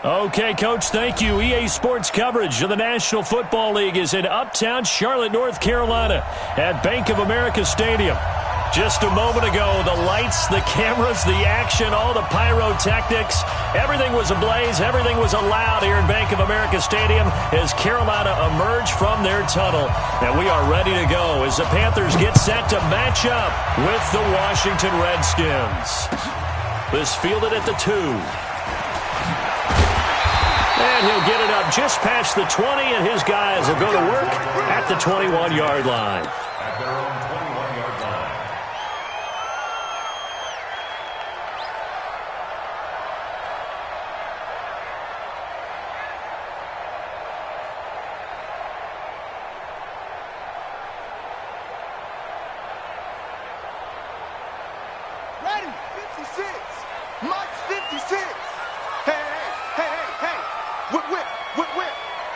Okay, Coach, thank you. EA Sports coverage of the National Football League is in uptown Charlotte, North Carolina at Bank of America Stadium. Just a moment ago, the lights, the cameras, the action, all the pyrotechnics, everything was ablaze, everything was allowed here in Bank of America Stadium as Carolina emerged from their tunnel. And we are ready to go as the Panthers get set to match up with the Washington Redskins. This fielded at the 2. And he'll get it up just past the 20, and his guys will go to work at the 21-yard line. At their own 21-yard line. Ready, 56. Mike's 56. Hey. Whip.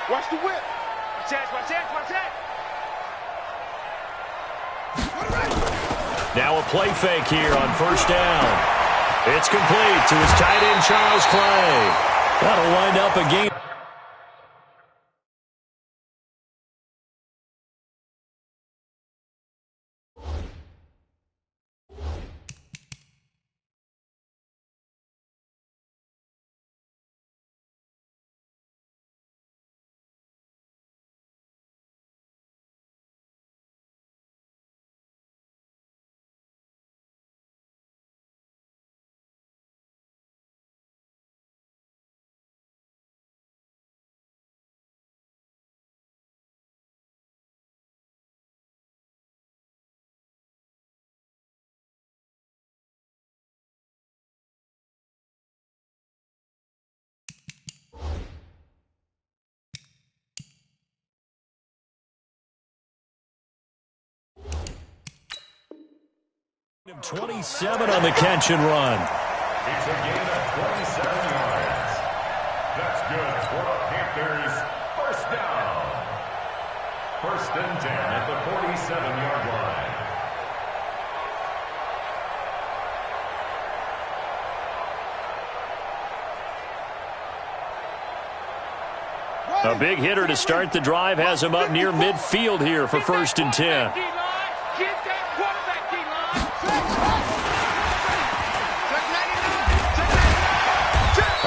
Watch the whip. Watch that. Now a play fake here on first down. It's complete to his tight end, Charles Clay. That'll wind up a game. Of 27 on the catch and run. It's a gain of 27 yards. That's good for the Panthers. First down. 1st and 10 at the 47-yard line. A big hitter to start the drive has him up near midfield here for 1st and 10.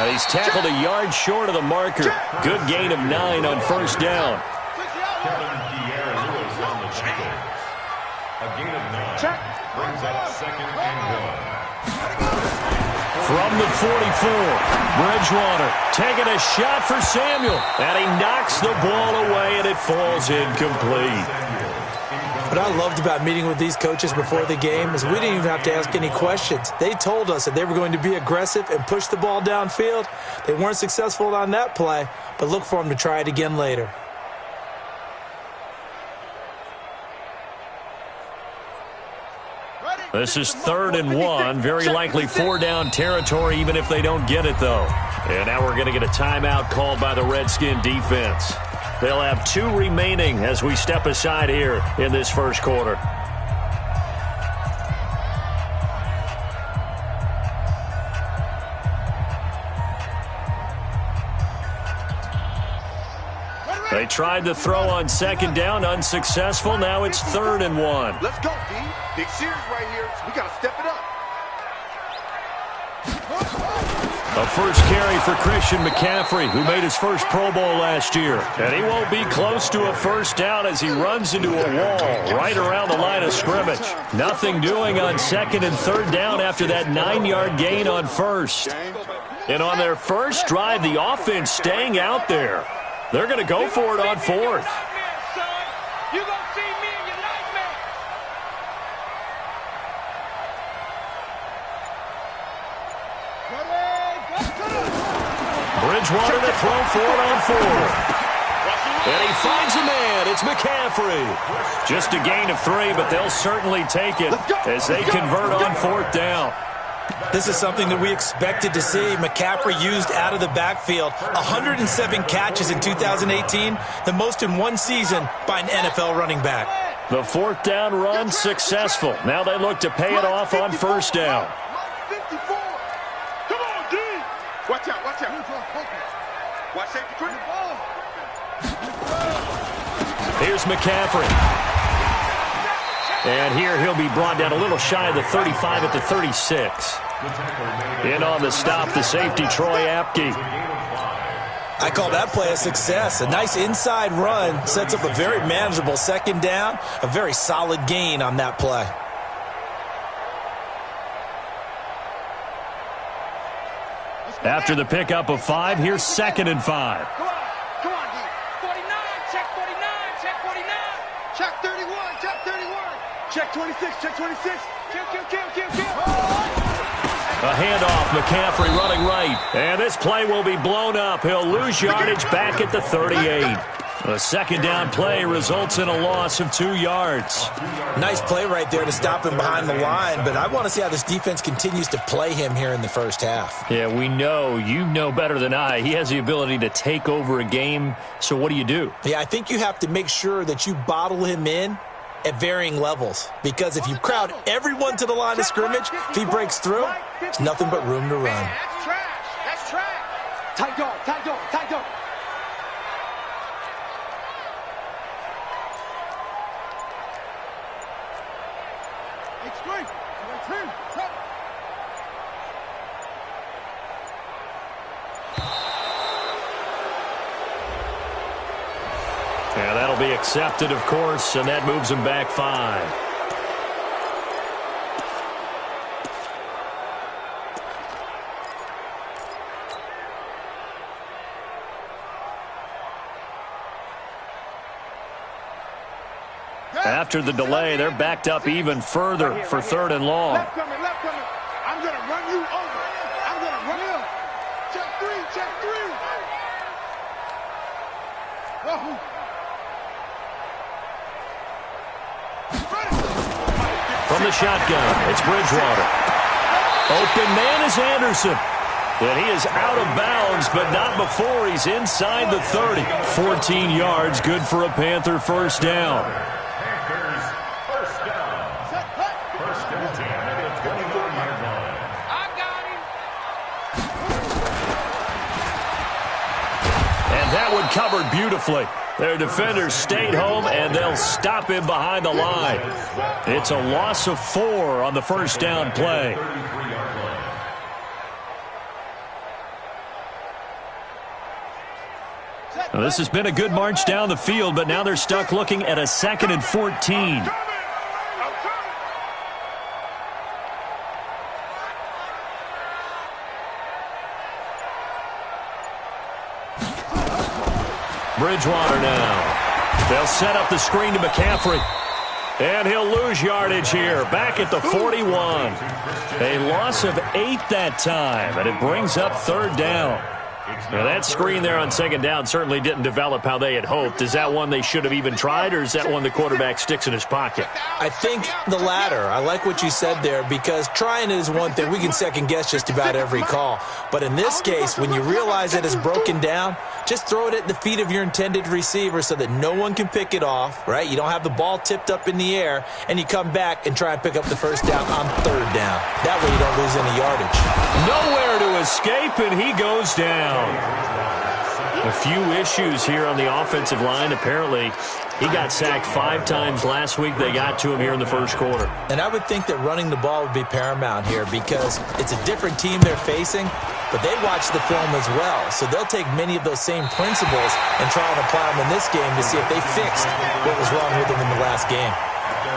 He's tackled a yard short of the marker. Good gain of 9 on 1st down. Kevin Pierre-Louis on the tackle. A gain of 9 brings up 2nd and 1. From the 44, Bridgewater taking a shot for Samuel. And he knocks the ball away, and it falls incomplete. What I loved about meeting with these coaches before the game is we didn't even have to ask any questions. They told us that they were going to be aggressive and push the ball downfield. They weren't successful on that play, but look for them to try it again later. This is 3rd and 1, very likely 4-down territory, even if they don't get it, though. And now we're going to get a timeout called by the Redskin defense. They'll have 2 remaining as we step aside here in this first quarter. They tried to throw on 2nd down, unsuccessful. Now it's 3rd and 1. Let's go, D. Big series right here. We got to step it up. A first carry for Christian McCaffrey, who made his first Pro Bowl last year. And he won't be close to a 1st down as he runs into a wall right around the line of scrimmage. Nothing doing on 2nd and 3rd down after that 9-yard gain on 1st. And on their first drive, the offense staying out there. They're going to go for it on 4th. Bridgewater to throw for it on 4th. And he finds a man. It's McCaffrey. Just a gain of 3, but they'll certainly take it as they convert on 4th down. This is something that we expected to see. McCaffrey used out of the backfield. 107 catches in 2018, the most in one season by an NFL running back. The 4th down run successful. Now they look to pay it off on 1st down. Watch out, watch out. Watch safety quick. Here's McCaffrey. And here he'll be brought down a little shy of the 35 at the 36. In on the stop, the safety, Troy Apke. I call that play a success. A nice inside run sets up a very manageable second down, a very solid gain on that play. After the pickup of 5, here's 2nd and 5. Come on, D. 49, check 49, check 49. Check 31, check 31. Check 26, check 26. Kill. A handoff, McCaffrey running right. And this play will be blown up. He'll lose yardage back at the 38. A second down play results in a loss of 2 yards. Nice play right there to stop him behind the line, but I want to see how this defense continues to play him here in the first half. Yeah, we know. You know better than I. He has the ability to take over a game, so what do? Yeah, I think you have to make sure that you bottle him in at varying levels, because if you crowd everyone to the line of scrimmage, if he breaks through, there's nothing but room to run. That's trash. That's trash. Tight dog. Yeah, that'll be accepted, of course, and that moves him back 5. After the delay, they're backed up even further for 3rd and long. Left coming. I'm going to run you over. I'm going to run you over. Check 3. Whoa. From the shotgun, it's Bridgewater. Open man is Anderson. And he is out of bounds, but not before he's inside the 30. 14 yards, good for a Panther first down. Panthers first down. First and 10 at the 24-yard line. I got him. And that one covered beautifully. Their defenders stayed home, and they'll stop him behind the line. It's a loss of 4 on the first down play. Now, this has been a good march down the field, but now they're stuck looking at a 2nd and 14. Bridgewater now. They'll set up the screen to McCaffrey. And he'll lose yardage here, back at the 41. A loss of 8 that time, and it brings up 3rd down. Now, that screen there on 2nd down certainly didn't develop how they had hoped. Is that one they should have even tried, or is that one the quarterback sticks in his pocket? I think the latter. I like what you said there, because trying it is one thing. We can second-guess just about every call. But in this case, when you realize that it's broken down, just throw it at the feet of your intended receiver so that no one can pick it off, right? You don't have the ball tipped up in the air, and you come back and try and pick up the first down on 3rd down. That way you don't lose any yardage. Nowhere to escape, and he goes down. A few issues here on the offensive line. Apparently, he got sacked 5 times last week. They got to him here in the first quarter. And I would think that running the ball would be paramount here, because it's a different team they're facing, but they watch the film as well. So they'll take many of those same principles and try and apply them in this game to see if they fixed what was wrong with them in the last game.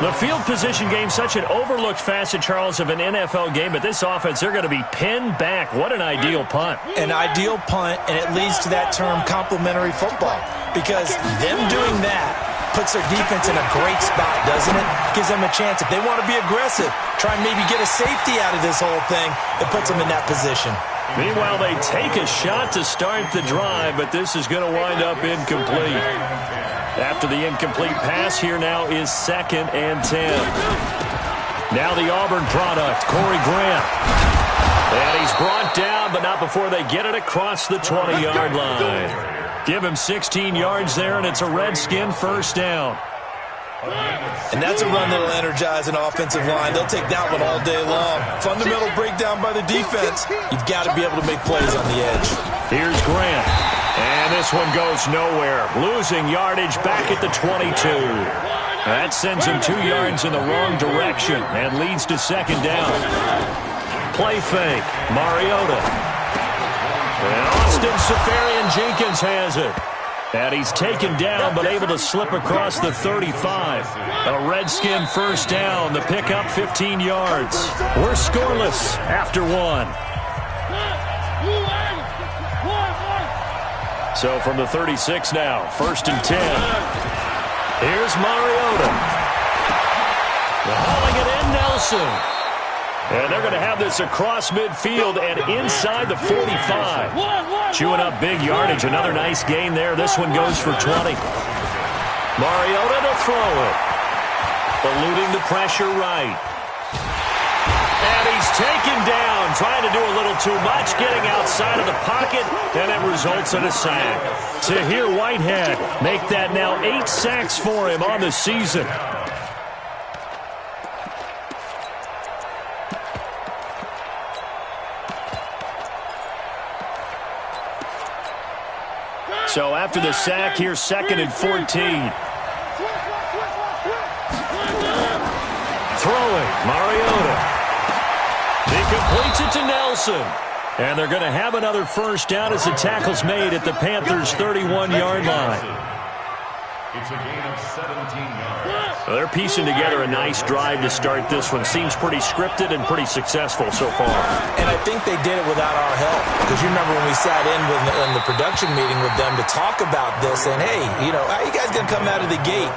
The field position game, such an overlooked facet, Charles, of an NFL game. But this offense, they're going to be pinned back. What an ideal punt. An ideal punt, and it leads to that term complementary football. Because them doing that puts their defense in a great spot, doesn't it? Gives them a chance. If they want to be aggressive, try and maybe get a safety out of this whole thing, it puts them in that position. Meanwhile, they take a shot to start the drive, but this is going to wind up incomplete. After the incomplete pass, here now is 2nd and 10. Now the Auburn product, Corey Grant. And he's brought down, but not before they get it across the 20-yard line. Give him 16 yards there, and it's a Redskin first down. And that's a run that'll energize an offensive line. They'll take that one all day long. Fundamental breakdown by the the defense, you've got to be able to make plays on the edge. Here's Grant. And this one goes nowhere. Losing yardage back at the 22. That sends him 2 yards in the wrong direction and leads to second down. Play fake. Mariota. And Austin Seferian-Jenkins has it. And he's taken down but able to slip across the 35. A Redskin first down. The pickup 15 yards. We're scoreless after 1. So from the 36 now, 1st and 10. Here's Mariota. Hauling it in, Nelson. And they're going to have this across midfield and inside the 45. Chewing up big yardage. Another nice gain there. This one goes for 20. Mariota to throw it. Eluding the pressure right. And he's taken down, trying to do a little too much, getting outside of the pocket, and it results in a sack. Tahir Whitehead make that now 8 sacks for him on the season. So after the sack, here's 2nd and 14. Throwing, Mariota. He completes it to Nelson. And they're going to have another first down as the tackle's made at the Panthers' 31-yard line. It's a gain of 17 yards. Well, they're piecing together a nice drive to start this one. Seems pretty scripted and pretty successful so far. And I think they did it without our help. Because you remember when we sat in the production meeting with them to talk about this, and hey, you know, how are you guys going to come out of the gate?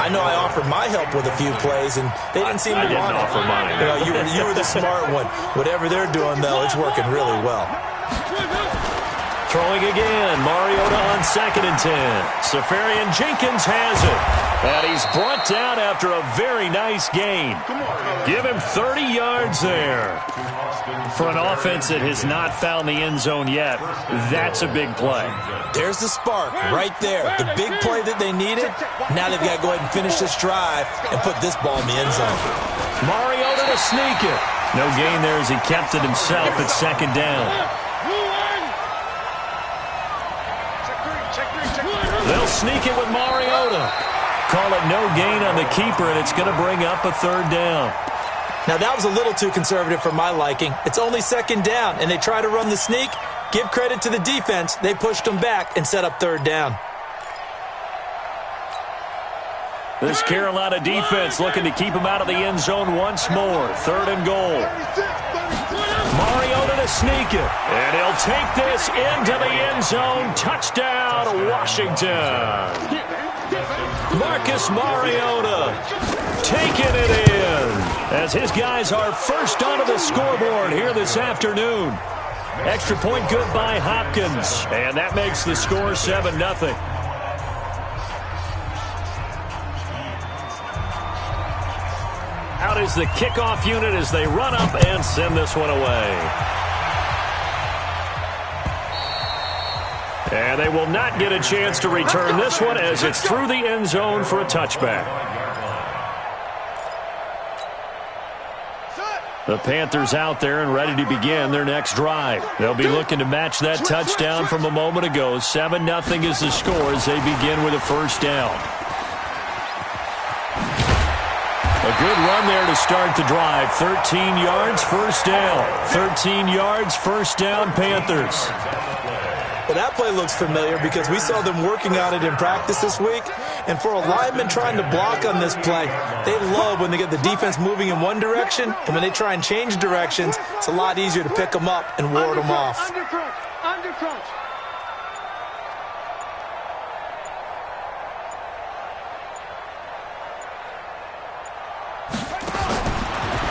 I know I offered my help with a few plays, and they didn't seem to want it. I didn't offer mine. You know, you were the smart one. Whatever they're doing, though, it's working really well. Throwing again. Mariota on 2nd and 10. Seferian-Jenkins has it. And he's brought down after a very nice gain. Give him 30 yards there. For an offense that has not found the end zone yet, that's a big play. There's the spark right there. The big play that they needed. Now they've got to go ahead and finish this drive and put this ball in the end zone. Mariota to sneak it. No gain there as he kept it himself at 2nd down. They'll sneak it with Mariota. Call it no gain on the keeper, and it's going to bring up a 3rd down. Now, that was a little too conservative for my liking. It's only 2nd down, and they try to run the sneak. Give credit to the defense. They pushed them back and set up 3rd down. This Carolina defense looking to keep him out of the end zone once more. 3rd and goal. Mariota to sneak it. And he'll take this into the end zone. Touchdown, Washington. Marcus Mariota taking it in as his guys are first onto the scoreboard here this afternoon. Extra point good by Hopkins. And that makes the score 7-0. Out is the kickoff unit as they run up and send this one away. And they will not get a chance to return this one as it's through the end zone for a touchback. The Panthers out there and ready to begin their next drive. They'll be looking to match that touchdown from a moment ago. 7-0 is the score as they begin with a first down. A good run there to start the drive. 13 yards, first down. 13 yards, first down, Panthers. Well, that play looks familiar because we saw them working on it in practice this week. And for a lineman trying to block on this play, they love when they get the defense moving in one direction. And when they try and change directions, it's a lot easier to pick them up and ward them off. Under crunch.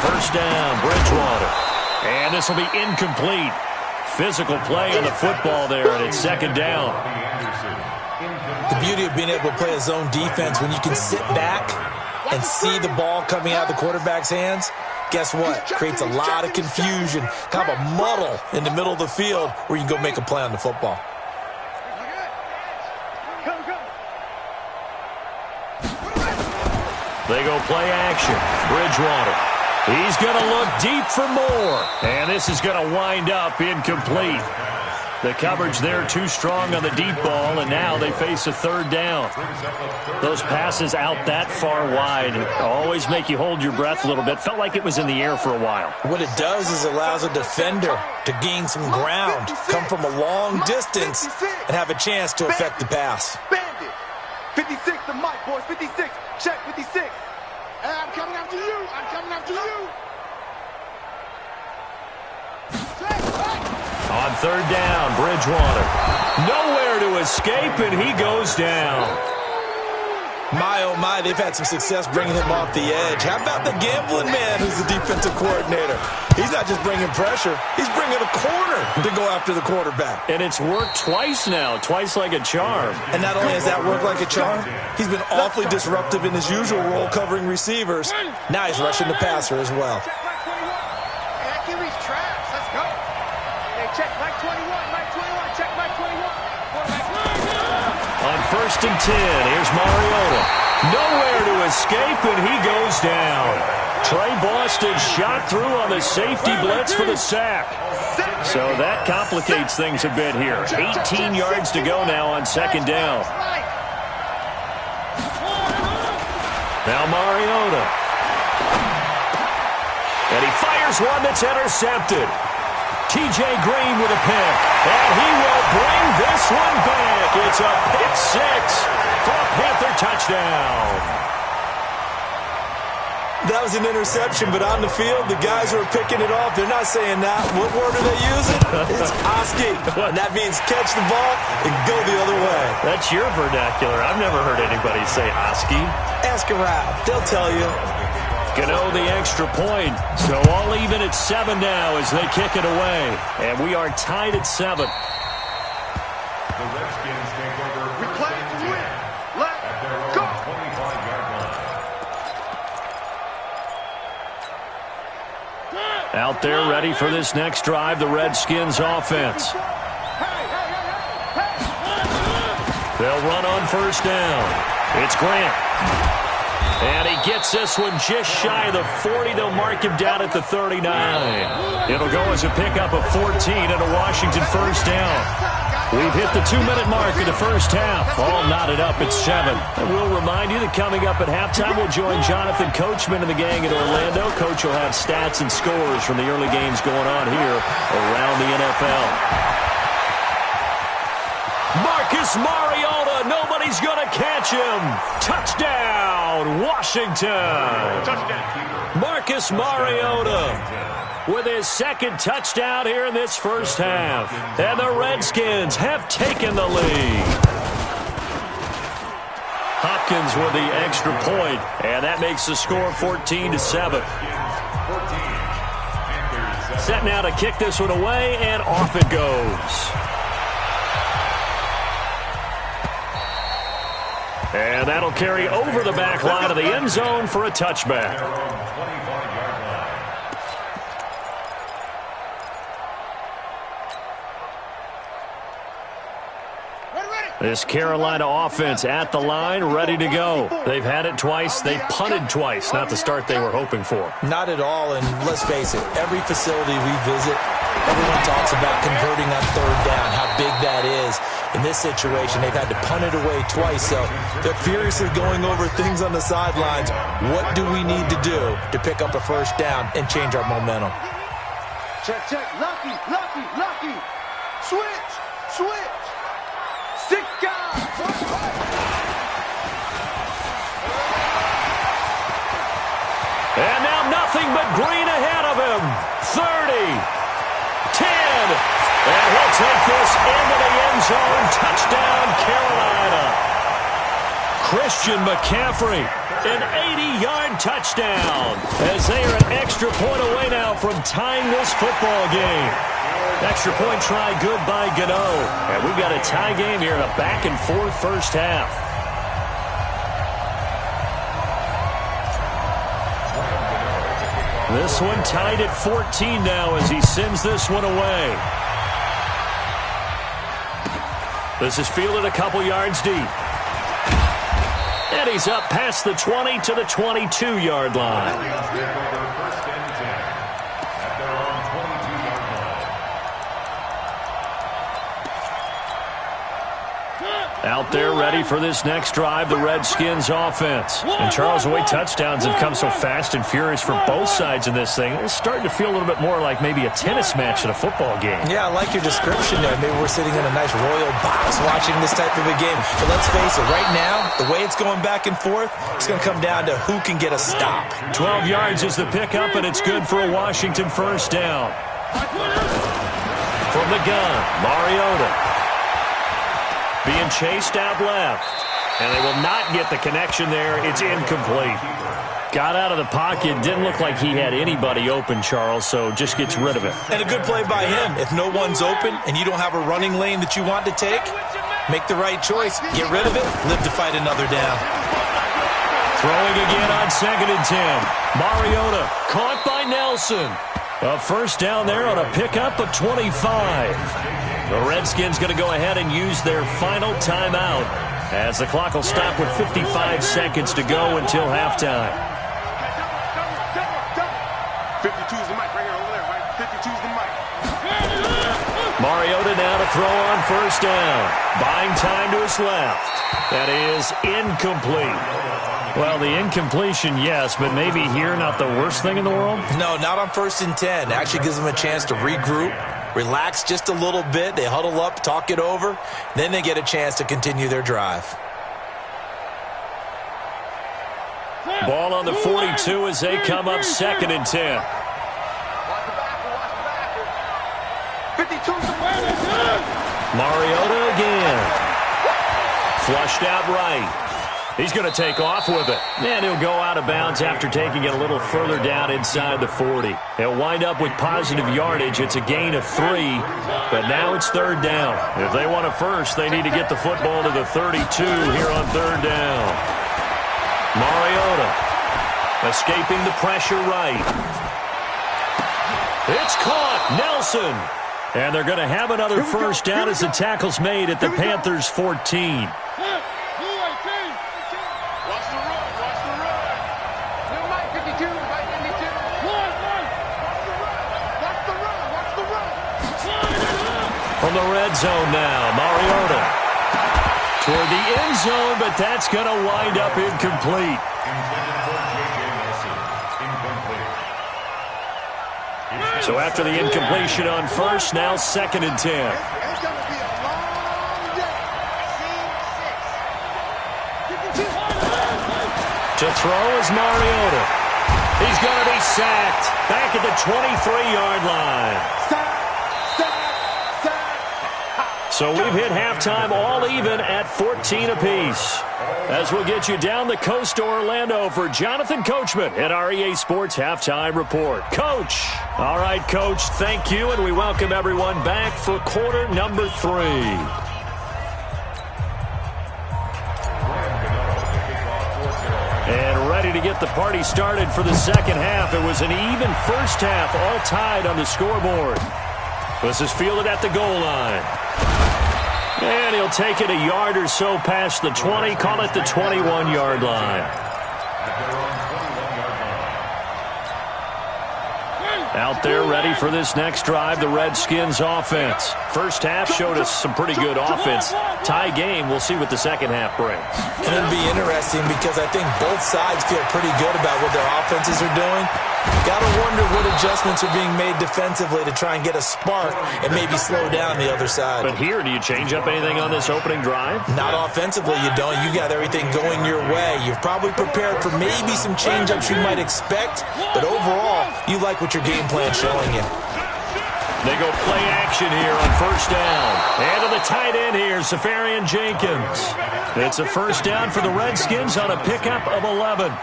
First down, Bridgewater. And this will be incomplete. Physical play on the football there, and it's 2nd down. The beauty of being able to play a zone defense when you can sit back and see the ball coming out of the quarterback's hands, guess what? Creates a lot of confusion, kind of a muddle in the middle of the field where you can go make a play on the football. They go play action. Bridgewater. He's going to look deep for more. And this is going to wind up incomplete. The coverage there too strong on the deep ball, and now they face a third down. Those passes out that far wide always make you hold your breath a little bit. Felt like it was in the air for a while. What it does is allows a defender to gain some ground, come from a long distance, and have a chance to affect the pass. Bandit. 56 to Mike, boys. 56. Check 56. Hey, I'm coming after you. I'm coming after you. On third down, Bridgewater. Nowhere to escape, and he goes down. My, oh my, they've had some success bringing him off the edge. How about the gambling man who's the defensive coordinator? He's not just bringing pressure. He's bringing a corner to go after the quarterback. And it's worked twice now, twice like a charm. And not only has that worked like a charm, he's been awfully disruptive in his usual role covering receivers. Now he's rushing the passer as well. Check Mike 21, Mike 21, check Mike 21. On first and 10, here's Mariota. Nowhere to escape, and he goes down. Trey Boston shot through on the safety blitz for the sack. So that complicates things a bit here. 18 yards to go now on second down. Now Mariota. And he fires one that's intercepted. T.J. Green with a pick, and he will bring this one back. It's a pick six for a Panther touchdown. That was an interception, but on the field, the guys who are picking it off, they're not saying that. What word are they using? It's Oski, and that means catch the ball and go the other way. That's your vernacular. I've never heard anybody say Oski. Ask around. They'll tell you. Gano the extra point. So all even at 7 now as they kick it away. And we are tied at 7. The Redskins take over. We play to win. Let's go. 25-yard line. Out there ready for this next drive, the Redskins offense. They'll run on first down. It's Grant. And he gets this one just shy of the 40. They'll mark him down at the 39. It'll go as a pickup of 14 and a Washington first down. We've hit the 2-minute mark of the first half. All knotted up at 7. And we'll remind you that coming up at halftime, we'll join Jonathan Coachman and the gang in Orlando. Coach will have stats and scores from the early games going on here around the NFL. Marcus Mariota, nobody's going to catch him. Touchdown, Washington. Touchdown. Marcus Mariota with his second touchdown here in this first half. And the Redskins have taken the lead. Hopkins with the extra point, and that makes the score 14-7. Set now to kick this one away, and off it goes. And that'll carry over the back line of the end zone for a touchback. This Carolina offense at the line, ready to go. They've had it twice. They've punted twice. Not the start they were hoping for. Not at all, and let's face it, every facility we visit, everyone talks about converting on third down, how big that is. In this situation, they've had to punt it away twice, so they're furiously going over things on the sidelines. What do we need to do to pick up a first down and change our momentum? Check, check. Lucky, lucky, lucky. Switch, switch. 6 guys. And now nothing but green ahead of him. 30, 10. And he'll take this into the end zone. Touchdown, Carolina. Christian McCaffrey, an 80-yard touchdown, as they are an extra point away now from tying this football game. Extra point try good by Gano. And we've got a tie game here in a back-and-forth first half. This one tied at 14 now as he sends this one away. This is fielded a couple yards deep. And he's up past the 20 to the 22-yard line. Out there ready for this next drive, the Redskins offense. And Charles, the way touchdowns have come so fast and furious for both sides in this thing, it's starting to feel a little bit more like maybe a tennis match at a football game. Yeah, I like your description there. Maybe we're sitting in a nice royal box watching this type of a game. But let's face it, right now, the way it's going back and forth, it's going to come down to who can get a stop. 12 yards is the pickup, and it's good for a Washington first down. From the gun, Mariota. Being chased out left. And they will not get the connection there. It's incomplete. Got out of the pocket. Didn't look like he had anybody open, Charles, so just gets rid of it. And a good play by him. If no one's open and you don't have a running lane that you want to take, make the right choice. Get rid of it. Live to fight another down. Throwing again on 2nd and 10. Mariota caught by Nelson. A first down there on a pickup of 25. The Redskins going to go ahead and use their final timeout as the clock will stop with 55 seconds to go until halftime. 52's the mic right here over there, right? 52's the mic. Mariota now to throw on first down. Buying time to his left. That is incomplete. Well, the incompletion, yes, but maybe here not the worst thing in the world? No, not on 1st and 10. Actually gives them a chance to regroup, relax just a little bit. They huddle up, talk it over. Then they get a chance to continue their drive. Ball on the 42 as they come up 2nd and 10. 52's the Mariota again. Flushed out right. He's going to take off with it. And he'll go out of bounds after taking it a little further down inside the 40. He'll wind up with positive yardage. It's a gain of 3, but now it's 3rd down. If they want a first, they need to get the football to the 32 here on 3rd down. Mariota escaping the pressure right. It's caught. Nelson. And they're going to have another first down as the tackle's made at the Panthers' 14. From the red zone now, Mariota toward the end zone, but that's going to wind up incomplete. So after the incompletion on first, now 2nd and 10. To throw is Mariota. He's going to be sacked back at the 23-yard line. So we've hit halftime all even at 14 apiece. As we'll get you down the coast to Orlando for Jonathan Coachman at our EA Sports Halftime Report. Coach. All right, Coach, thank you, and we welcome everyone back for quarter number 3. And ready to get the party started for the second half. It was an even first half, all tied on the scoreboard. This is fielded at the goal line. And he'll take it a yard or so past the 20, call it the 21-yard line. Out there ready for this next drive, the Redskins offense. First half showed us some pretty good offense. Tie game, we'll see what the second half brings. And it'll be interesting because I think both sides feel pretty good about what their offenses are doing. Got to wonder what adjustments are being made defensively to try and get a spark and maybe slow down the other side. But here, do you change up anything on this opening drive? Not offensively, you don't. You got everything going your way. You've probably prepared for maybe some change-ups you might expect, but overall, you like what your game plan's showing you. They go play action here on first down. And to the tight end here, Safarian Jenkins. It's a first down for the Redskins on a pickup of 11.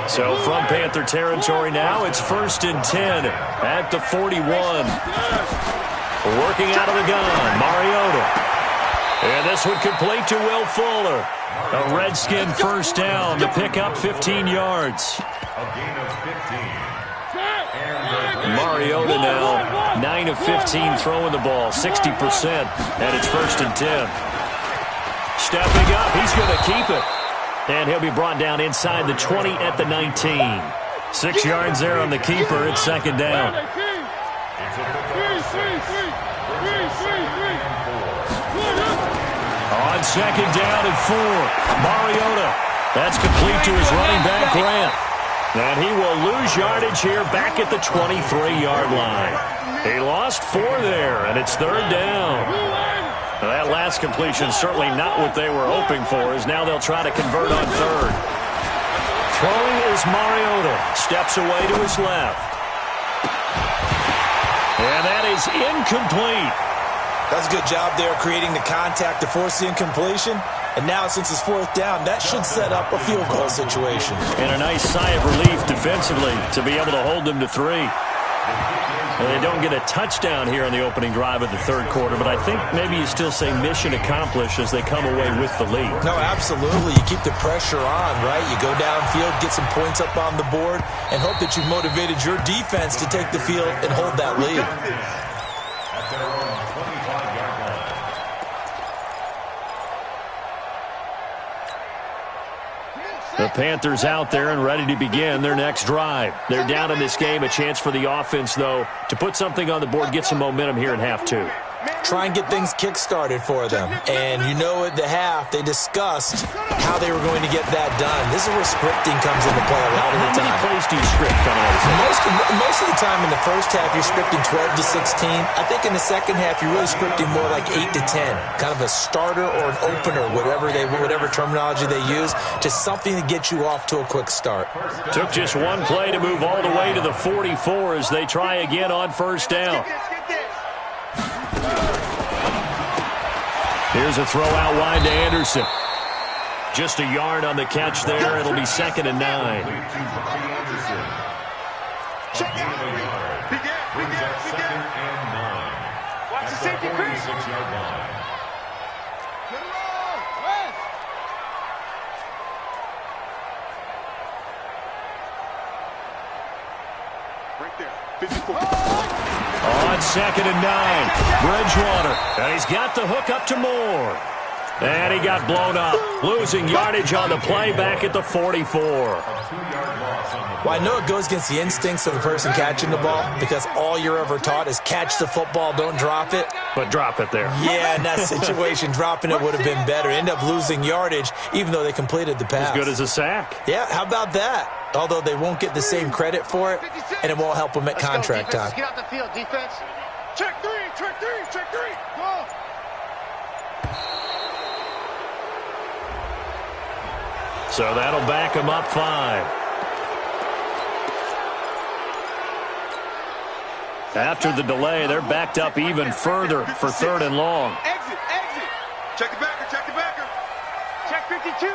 So from Panther territory now, it's 1st and 10 at the 41. Working out of the gun, Mariota. And this would complete to Will Fuller. A Redskin first down to pick up 15 yards. A gain of 15. Mariota now 9 of 15 throwing the ball, 60%, and it's 1st and 10. Stepping up, he's going to keep it. And he'll be brought down inside the 20 at the 19. 6 yards there on the keeper. It's 2nd down. On second down and 4, Mariota. That's complete to his running back, Grant. And he will lose yardage here back at the 23-yard line. He lost 4 there, and it's third down. Now that last completion certainly not what they were hoping for, as now they'll try to convert on third. Throwing is Mariota. Steps away to his left. And that is incomplete. That's a good job there creating the contact to force the incompletion. And now, since it's fourth down, that should set up a field goal situation. And a nice sigh of relief defensively to be able to hold them to 3. Well, they don't get a touchdown here on the opening drive of the third quarter, but I think maybe you still say mission accomplished as they come away with the lead. No, absolutely. You keep the pressure on, right? You go downfield, get some points up on the board, and hope that you've motivated your defense to take the field and hold that lead. At their own 25-yard line. The Panthers out there and ready to begin their next drive. They're down in this game. A chance for the offense, though, to put something on the board, get some momentum here in half 2. Try and get things kick-started for them. And you know at the half, they discussed how they were going to get that done. This is where scripting comes into play a lot of the time. How many plays do you script coming out of this? Most of the time in the first half, you're scripting 12 to 16. I think in the second half, you're really scripting more like 8 to 10. Kind of a starter or an opener, whatever terminology they use. Just something to get you off to a quick start. Took just one play to move all the way to the 44 as they try again on first down. Here's a throw out wide to Anderson. Just a yard on the catch there. It'll be 2nd and 9. Watch the safety creep. 46-yard line. Right there. 54. On 2nd and 9, Bridgewater. And he's got the hook up to Moore. And he got blown up, losing yardage on the play back at the 44. Well, I know it goes against the instincts of the person catching the ball because all you're ever taught is catch the football, don't drop it. But drop it there. Yeah, in that situation, dropping it would have been better. End up losing yardage, even though they completed the pass. As good as a sack. Yeah, how about that? Although they won't get the same credit for it, and it won't help them at contract time. Get out the field, defense. Check 3, check 3, check 3. Go. So that'll back him up 5. After the delay, they're backed up even further for 3rd and long. Exit, exit. Check the backer, check the backer. Check 52.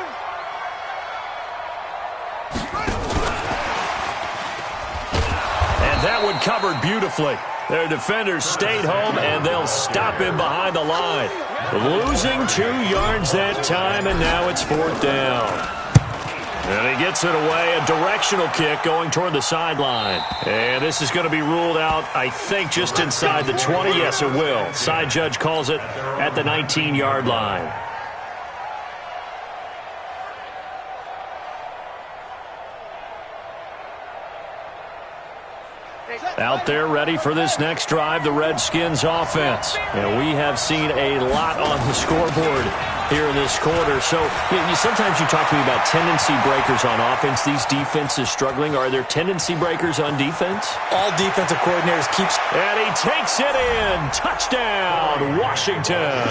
And that one covered beautifully. Their defenders stayed home, and they'll stop him behind the line. Losing 2 yards that time, and now it's 4th down. And he gets it away, a directional kick going toward the sideline. And this is going to be ruled out, I think, just inside the 20. Yes, it will. Side judge calls it at the 19-yard line. Out there ready for this next drive, the Redskins offense. And we have seen a lot on the scoreboard here in this quarter. So sometimes you talk to me about tendency breakers on offense. These defenses struggling. Are there tendency breakers on defense? All defensive coordinators keep... And he takes it in. Touchdown, Washington.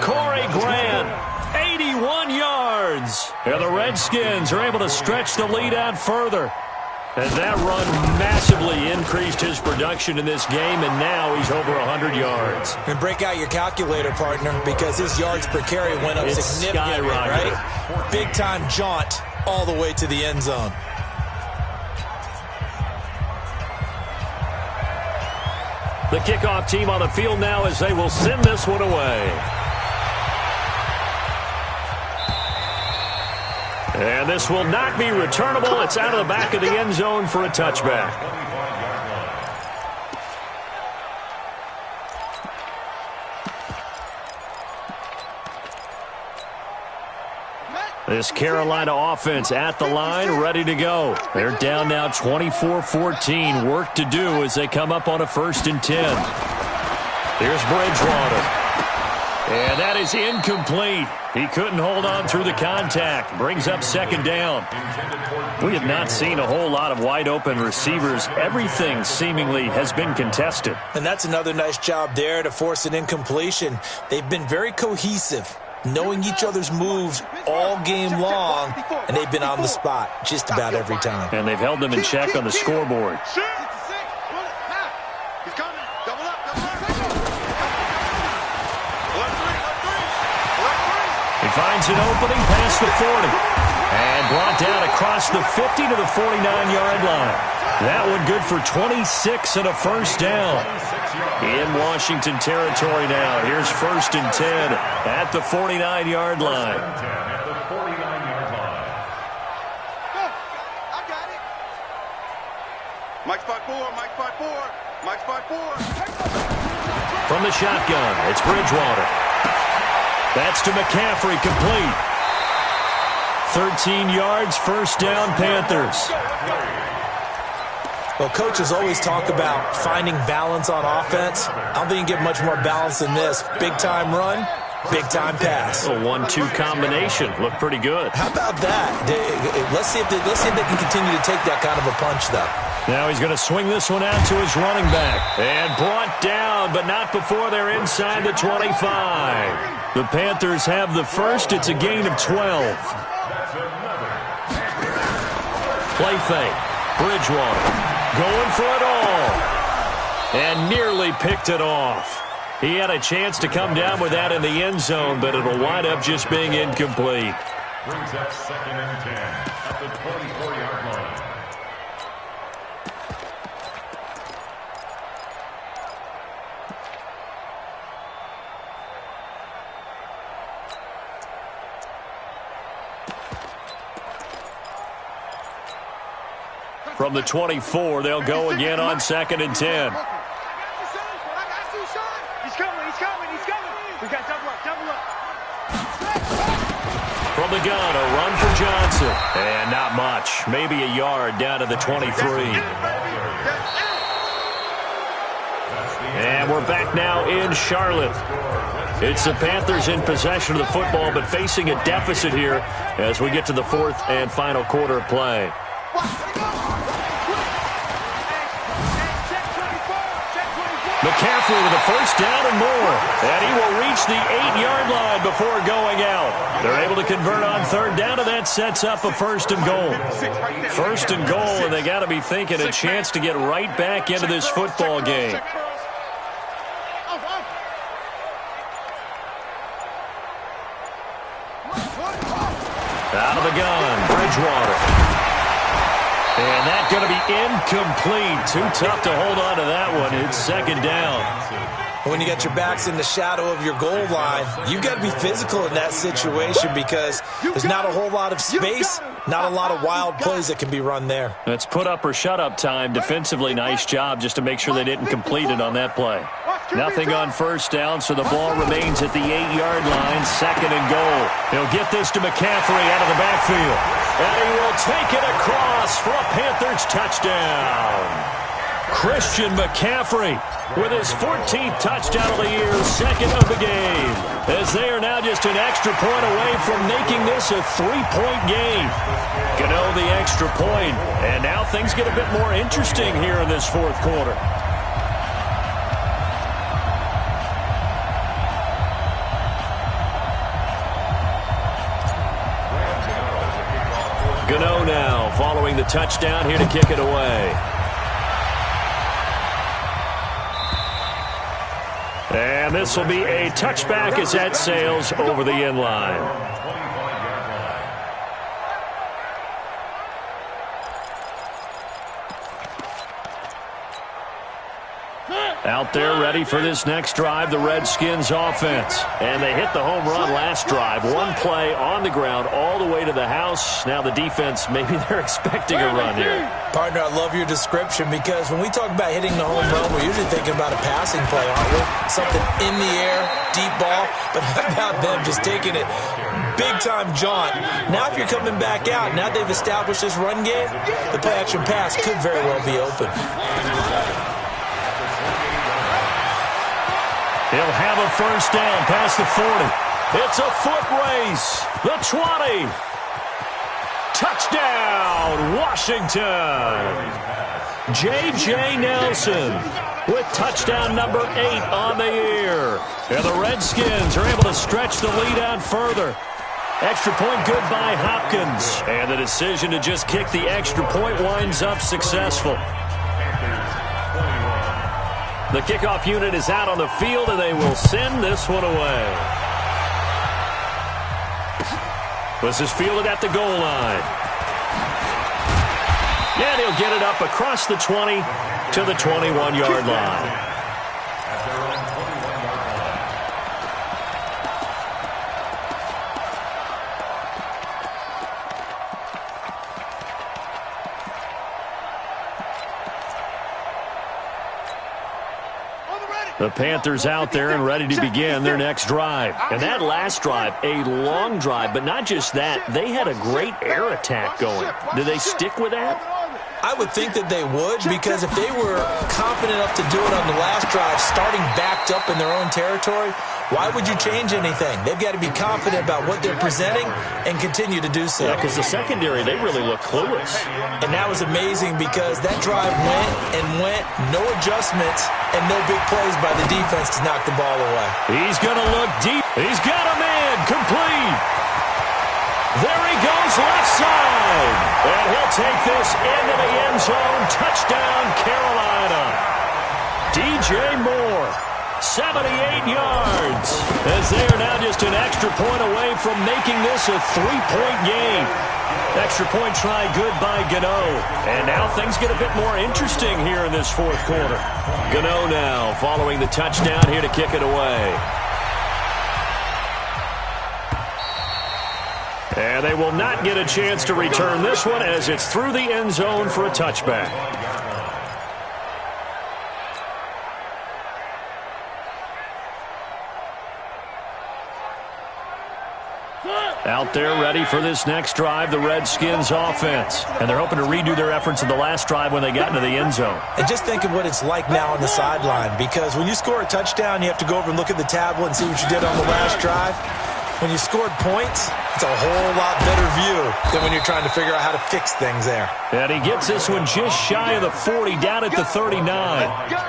Corey Grant, 81 yards. And the Redskins are able to stretch the lead out further. And that run massively increased his production in this game, and now he's over 100 yards. And break out your calculator, partner, because his yards per carry went up significantly, right? Big-time jaunt all the way to the end zone. The kickoff team on the field now as they will send this one away. And this will not be returnable. It's out of the back of the end zone for a touchback. This Carolina offense at the line, ready to go. They're down now 24-14. Work to do as they come up on a 1st and 10. Here's Bridgewater. And that is incomplete. He couldn't hold on through the contact. Brings up second down. We have not seen a whole lot of wide-open receivers. Everything seemingly has been contested. And that's another nice job there to force an incompletion. They've been very cohesive, knowing each other's moves all game long, and they've been on the spot just about every time. And they've held them in check on the scoreboard. Finds an opening past the 40. And brought down across the 50 to the 49-yard line. That one good for 26 and a first down. In Washington territory now. Here's 1st and 10 at the 49-yard line. Mike 5-4, Mike 5-4, Mike 5-4. From the shotgun, it's Bridgewater. That's to McCaffrey, complete. 13 yards, first down, Panthers. Well, coaches always talk about finding balance on offense. I don't think you get much more balance than this. Big-time run, big-time pass. A 1-2 combination. Looked pretty good. How about that? Let's see if they can continue to take that kind of a punch, though. Now he's going to swing this one out to his running back. And brought down, but not before they're inside the 25. The Panthers have the first. It's a gain of 12. Play fake. Bridgewater going for it all. And nearly picked it off. He had a chance to come down with that in the end zone, but it'll wind up just being incomplete. Brings up 2nd and 10 at the 24-yard line. From the 24, they'll go again on 2nd and 10. He's coming. We got double up. From the gun, a run for Johnson. And not much. Maybe a yard down to the 23. And we're back now in Charlotte. It's the Panthers in possession of the football, but facing a deficit here as we get to the 4th and final quarter of play. McCaffrey with a first down and more. And he will reach the 8-yard line before going out. They're able to convert on 3rd down, and that sets up a 1st and goal. 1st and goal, and they got to be thinking a chance to get right back into this football game. Out of the gun, Bridgewater. And that's going to be incomplete. Too tough to hold on to that one. It's 2nd down. When you got your backs in the shadow of your goal line, you've got to be physical in that situation because there's not a whole lot of space, not a lot of wild plays that can be run there. That's put up or shut up time. Defensively, nice job just to make sure they didn't complete it on that play. Nothing on 1st down, so the ball remains at the 8-yard line, 2nd and goal. He'll get this to McCaffrey out of the backfield. And he will take it across for a Panthers touchdown. Christian McCaffrey with his 14th touchdown of the year, 2nd of the game. As they are now just an extra point away from making this a 3-point game. Gano the extra point, and now things get a bit more interesting here in this 4th quarter. Gano now following the touchdown here to kick it away. And this will be a touchback as that sails over the end line. Out there ready for this next drive, the Redskins offense. And they hit the home run last drive. One play on the ground all the way to the house. Now the defense, maybe they're expecting a run here. Partner, I love your description because when we talk about hitting the home run, we're usually thinking about a passing play, aren't we? Something in the air, deep ball. But how about them just taking it big-time jaunt? Now if you're coming back out, now they've established this run game, the play-action pass could very well be open. He'll have a first down past the 40. It's a foot race. The 20. Touchdown, Washington. J.J. Nelson with touchdown number 8 on the year. And the Redskins are able to stretch the lead out further. Extra point good by Hopkins. And the decision to just kick the extra point winds up successful. The kickoff unit is out on the field, and they will send this one away. This is fielded at the goal line. And he'll get it up across the 20 to the 21-yard line. The Panthers out there and ready to begin their next drive. And that last drive, a long drive, but not just that. They had a great air attack going. Do they stick with that? I would think that they would, because if they were confident enough to do it on the last drive, starting backed up in their own territory, why would you change anything? They've got to be confident about what they're presenting and continue to do so. Yeah, because the secondary, they really look clueless. And that was amazing because that drive went, no adjustments, and no big plays by the defense to knock the ball away. He's going to look deep. He's got a man complete. There he goes, left side. And he'll take this into the end zone. Touchdown, Carolina. DJ Moore, 78 yards. As they are now just an extra point away from making this a 3-point game. Extra point try good by Gano. And now things get a bit more interesting here in this fourth quarter. Gano now following the touchdown here to kick it away. And they will not get a chance to return this one as it's through the end zone for a touchback. Out there ready for this next drive, the Redskins offense. And they're hoping to redo their efforts in the last drive when they got into the end zone. And just think of what it's like now on the sideline, because when you score a touchdown, you have to go over and look at the tablet and see what you did on the last drive. When you scored points, it's a whole lot better view than when you're trying to figure out how to fix things there. And he gets this one just shy of the 40, down at the 39.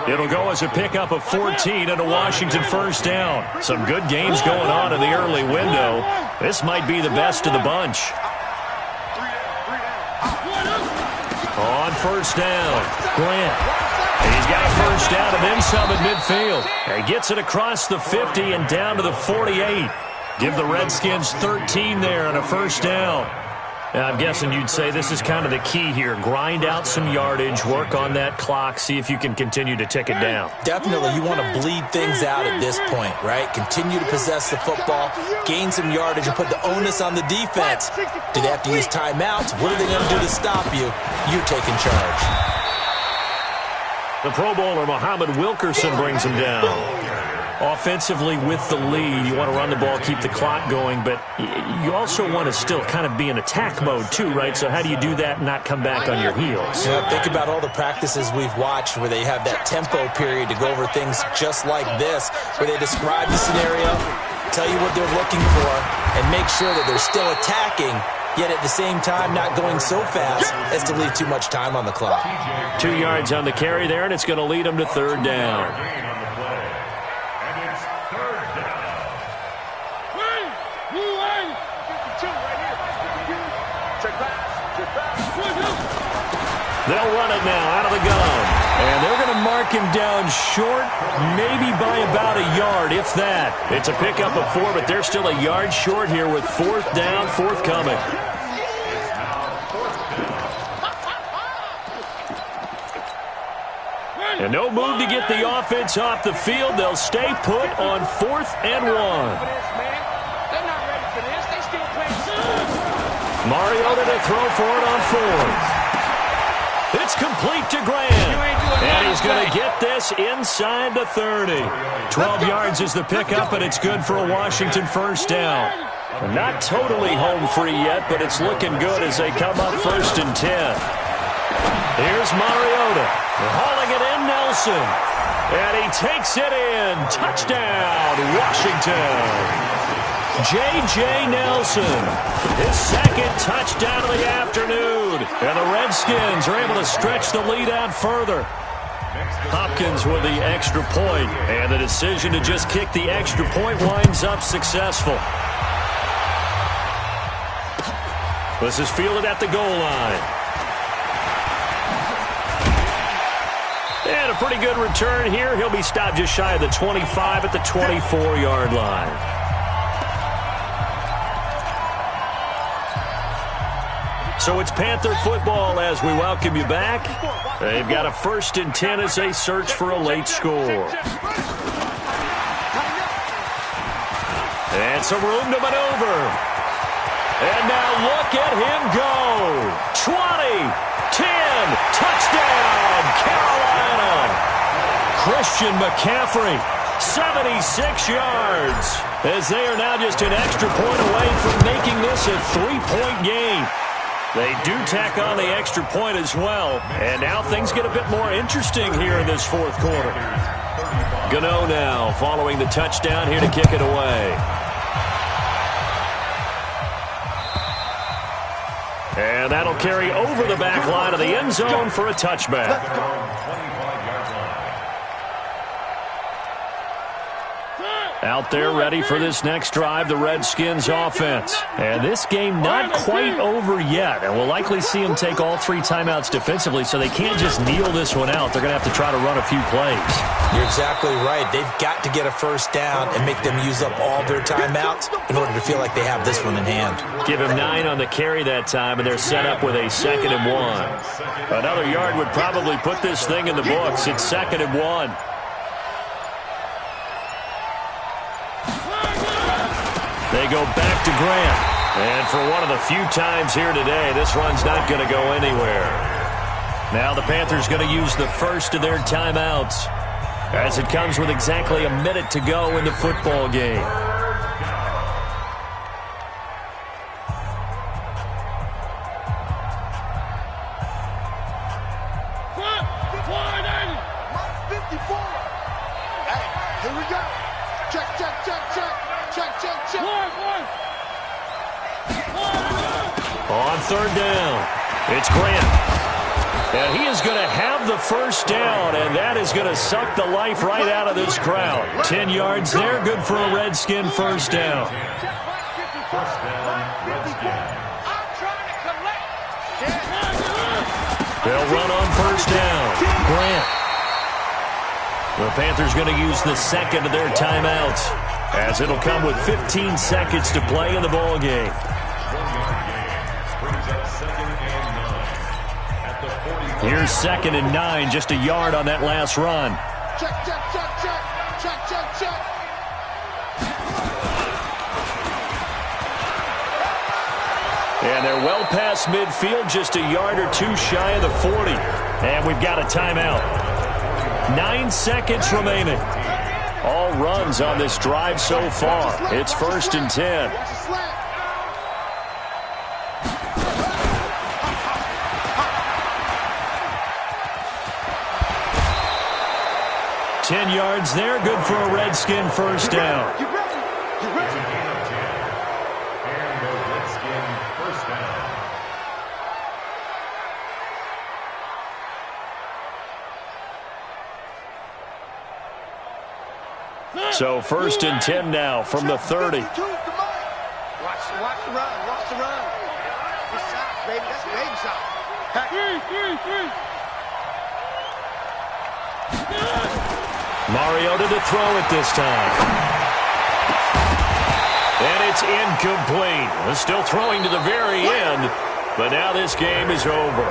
It'll go as a pickup of 14 and a Washington first down. Some good games going on in the early window. This might be the best of the bunch. On first down, Grant. He's got a first down and then some at midfield. He gets it across the 50 and down to the 48. Give the Redskins 13 there on a first down. Now, I'm guessing you'd say this is kind of the key here. Grind out some yardage, work on that clock, see if you can continue to tick it down. Definitely, you want to bleed things out at this point, right? Continue to possess the football, gain some yardage, and put the onus on the defense. Do they have to use timeouts? What are they going to do to stop you? You're taking charge. The Pro Bowler, Muhammad Wilkerson, brings him down. Offensively with the lead, you want to run the ball, keep the clock going, but you also want to still kind of be in attack mode too, right? So how do you do that and not come back on your heels? Yeah, think about all the practices we've watched where they have that tempo period to go over things just like this, where they describe the scenario, tell you what they're looking for, and make sure that they're still attacking, yet at the same time not going so fast as to leave too much time on the clock. 2 yards on the carry there, and it's going to lead them to third down. They'll run it now out of the gun. And they're going to mark him down short, maybe by about a yard, if that. It's a pickup of 4, but they're still a yard short here with fourth down forthcoming. And no move to get the offense off the field. They'll stay put on 4th and 1. Mariota to throw for it on 4th. It's complete to Grant. And he's going to get this inside the 30. 12 yards is the pickup, and it's good for a Washington first down. Not totally home free yet, but it's looking good as they come up 1st and 10. Here's Mariota. Hauling it in, Nelson. And he takes it in. Touchdown, Washington. J.J. Nelson, his second touchdown of the afternoon. And the Redskins are able to stretch the lead out further. Hopkins with the extra point, and the decision to just kick the extra point winds up successful. This is fielded at the goal line. And a pretty good return here. He'll be stopped just shy of the 25 at the 24-yard line. So it's Panther football as we welcome you back. They've got a 1st and 10 as they search for a late score. And some room to maneuver. And now look at him go. 20, 10, touchdown, Carolina. Christian McCaffrey, 76 yards, as they are now just an extra point away from making this a 3-point game. They do tack on the extra point as well, and now things get a bit more interesting here in this 4th quarter. Gano now following the touchdown here to kick it away. And that'll carry over the back line of the end zone for a touchback. Out there ready for this next drive, the Redskins offense. And this game not quite over yet. And we'll likely see them take all 3 timeouts defensively, so they can't just kneel this one out. They're going to have to try to run a few plays. You're exactly right. They've got to get a first down and make them use up all their timeouts in order to feel like they have this one in hand. Give him 9 on the carry that time, and they're set up with a 2nd and 1. Another yard would probably put this thing in the books. It's 2nd and 1. They go back to Grant. And for one of the few times here today, this run's not going to go anywhere. Now the Panthers going to use the first of their timeouts as it comes with exactly a minute to go in the football game. Here we go. Check, check, check, check. Check, check, check. On 3rd down, it's Grant. And he is going to have the first down, and that is going to suck the life right out of this crowd. 10 yards there, good for a Redskin first down. They'll run on first down. Grant. The Panthers going to use the 2nd of their timeouts, as it'll come with 15 seconds to play in the ball game. Here's 2nd and 9, just a yard on that last run. Check, check, check, check. Check, check, check. And they're well past midfield, just a yard or 2 shy of the 40. And we've got a timeout. 9 seconds remaining. All runs on this drive so far. It's 1st and 10. 10 yards there, good for a Redskin first down. You ready? You ready? And the Redskin first down. So 1st and 10 now from the 30. Watch the run. Watch the run. Good shot, baby. That's a baby shot. Mariota to throw it this time. And it's incomplete. Still throwing to the very end, but now this game is over.